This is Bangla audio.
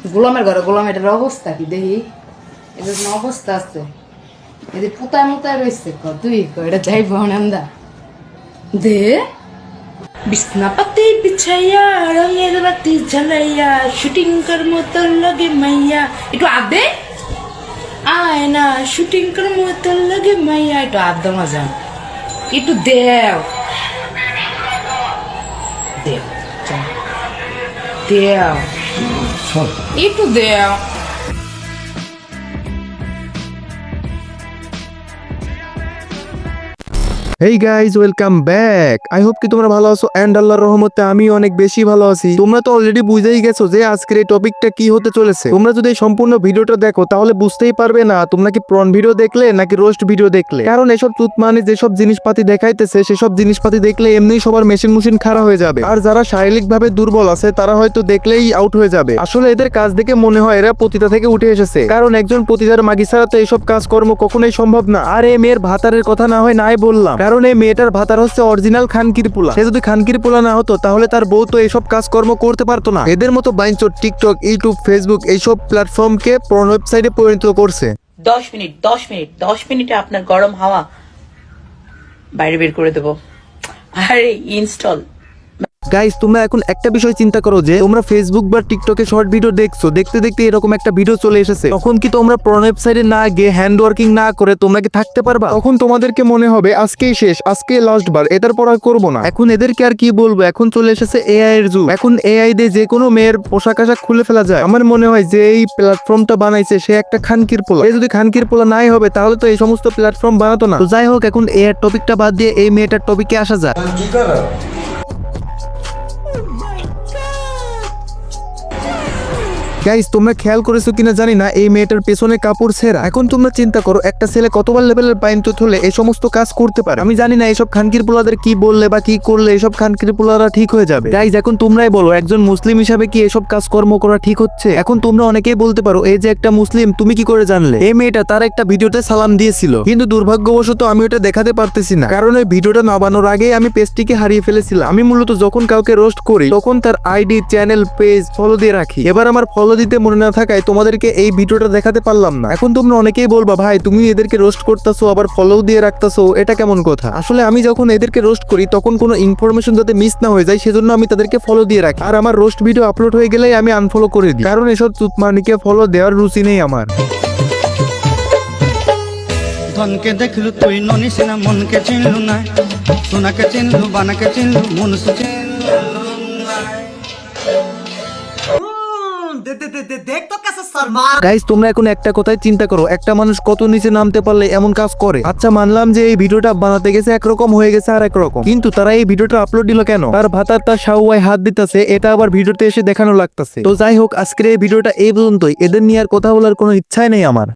গোলামের ঘরে গোলাম এটার অবস্থা কি দেখি এদের অবস্থা আছে এদের পুতায় মুতায় রয়েছে তুই এটা যাইব আমরা দে বিছনাপাতি বিছাইয়া রঙের বাতি জ্বালাইয়া শুটিং করবো তোর লগে মাইয়া একটু আদে আয় না শুটিং করবো তোর লগে মাইয়া একটু আদা মজা একটু দেও দেও দেও একটু দেও hey guys welcome back. I hope কি তোমরা ভালো আছো এন্ড আল্লাহর রহমতে আমি অনেক বেশি ভালো আছি। তোমরা তো অলরেডি বুঝেই গেছো যে আজকের এই টপিকটা কি হতে চলেছে। তোমরা যদি এই সম্পূর্ণ ভিডিওটা দেখো তাহলে বুঝতেই পারবে না তোমরা কি প্রন ভিডিও দেখলে নাকি রোস্ট ভিডিও দেখলে, কারণ এসব তুতমানি যেসব জিনিসপাতি দেখাইতেছে সেসব জিনিসপাতি দেখলে এমনি সবার মেশিন খারাপ হয়ে যাবে, আর যারা শারীরিক ভাবে দুর্বল আছে তারা হয়তো দেখলেই আউট হয়ে যাবে। আসলে এদের কাজ দেখে মনে হয় এরা পতিতা থেকে উঠে এসেছে, কারণ একজন পতিতার মাগি ছাড়া তো এইসব কাজকর্ম কখনোই সম্ভব না। আর এই মেয়ের ভাতারের কথা না হয় নাই বললাম, কারণ এই মেয়েটার ভাতার হচ্ছে অরিজিনাল খানকির পোলা। সে যদি খানকির পোলা না হতো তাহলে তার বউ তো এইসব কাজকর্ম করতে পারতো না। এদের মতো বাইনচোদ টিকটক, ইউটিউব, ফেসবুক এইসব প্ল্যাটফর্মকে পর্ন ওয়েবসাইটে পরিণত করছে। 10 মিনিটে আপনার গরম হাওয়া বাইরে বের করে দেবো। আরে ইনস্টল। গাইস তোমরা এখন একটা বিষয় চিন্তা করো যে তোমরা ফেসবুক বা টিকটকে শর্ট ভিডিও দেখছো, দেখতে দেখতে এরকম একটা ভিডিও চলে এসেছে, তখন কি তোমরা পর্ন ওয়েবসাইটে না গিয়ে হ্যান্ড ওয়ার্কিং না করে তোমরা কি থাকতে পারবা? তখন তোমাদেরকে মনে হবে আজকেই শেষ, আজকে লাস্ট বার, এটার পর আর করবো না। এখন এদেরকে আর কি বলবো, এখন চলে এসেছে এআই এর যুগ। এখন এআই দিয়ে যে কোনো মেয়ের পোশাক আশাক খুলে ফেলা যায়। আমার মনে হয় যে এই প্ল্যাটফর্মটা বানাইছে সে একটা খানকির পোলা। এই যদি খানকির পোলা নাই হবে তাহলে তো এই সমস্ত প্ল্যাটফর্ম বানাতো না। তো যাই হোক, এখন এআই টপিকটা বাদ দিয়ে এই মেয়েটার টপিকে আসা যায়। গাইস তোমরা খেয়াল করেছো কিনা জানি না, এই মেয়েটার পেছনে কাপড় ছেঁড়া। এখন তোমরা চিন্তা করো একটা ছেলে কতবার লেভেলের বাইনচোদ হলে এই সমস্ত কাজ করতে পারে। আমি জানি না এইসব খানকির পোলাদের কি বললে বা কি করলে এইসব খানকির পোলারা ঠিক হয়ে যাবে। গাইস এখন তোমরাই বলো, একজন মুসলিম হিসাবে কি এসব কাজকর্ম করা ঠিক হচ্ছে? এখন তোমরা অনেকেই বলতে পারো এই যে একটা মুসলিম, তুমি কি করে জানলে? এই মেয়েটা তার একটা ভিডিওতে সালাম দিয়েছিল, কিন্তু দুর্ভাগ্যবশত আমি ওটা দেখাতে পারতেছি না, কারণ ওই ভিডিওটা নামানোর আগে আমি পেজটিকে হারিয়ে ফেলেছিলাম। আমি মূলত যখন কাউকে রোস্ট করি তখন তার আইডি, চ্যানেল, পেজ ফলো দিয়ে রাখি। এবার আমার ফলো দিতে মনে না থাকায় তোমাদেরকে এই ভিডিওটা দেখাতে পারলাম না। এখন তোমরা অনেকেই বলবা, ভাই তুমি এদেরকে রোস্ট করতেছো আবার ফলো দিয়ে রাখতেছো, এটা কেমন কথা? আসলে আমি যখন এদেরকে রোস্ট করি তখন কোনো ইনফরমেশন যাতে মিস না হয়ে যায় সেজন্য আমি তাদেরকে ফলো দিয়ে রাখি, আর আমার রোস্ট ভিডিও আপলোড হয়ে গেলেই আমি আনফলো করে দিই, কারণ এসব তুতমানিকে ফলো দেওয়ার রুচি নেই আমার। ধনকে দেখলু তুই ননিস না, মনকে চিনলু না, সোনাকে চিনলু, বানাকে চিনলু, মনুষ্য গাইস তোমরা এখন একটা কথাই চিন্তা করো, একটা মানুষ কত নিচে নামতে পারলে এমন কাজ করে? আচ্ছা মানলাম যে এই ভিডিওটা বানাতে গেছে একরকম, হয়ে গেছে আর একরকম, কিন্তু তারা এই ভিডিওটা আপলোড দিল কেন? তার ভাতার তার শাওয়ায় হাত দিতেছে, এটা আবার ভিডিওতে এসে দেখানো লাগতেছে। তো যাই হোক, আজকের এই ভিডিওটা এই পর্যন্তই। এদের নিয়ে আর কথা বলার কোনো ইচ্ছাই নেই আমার।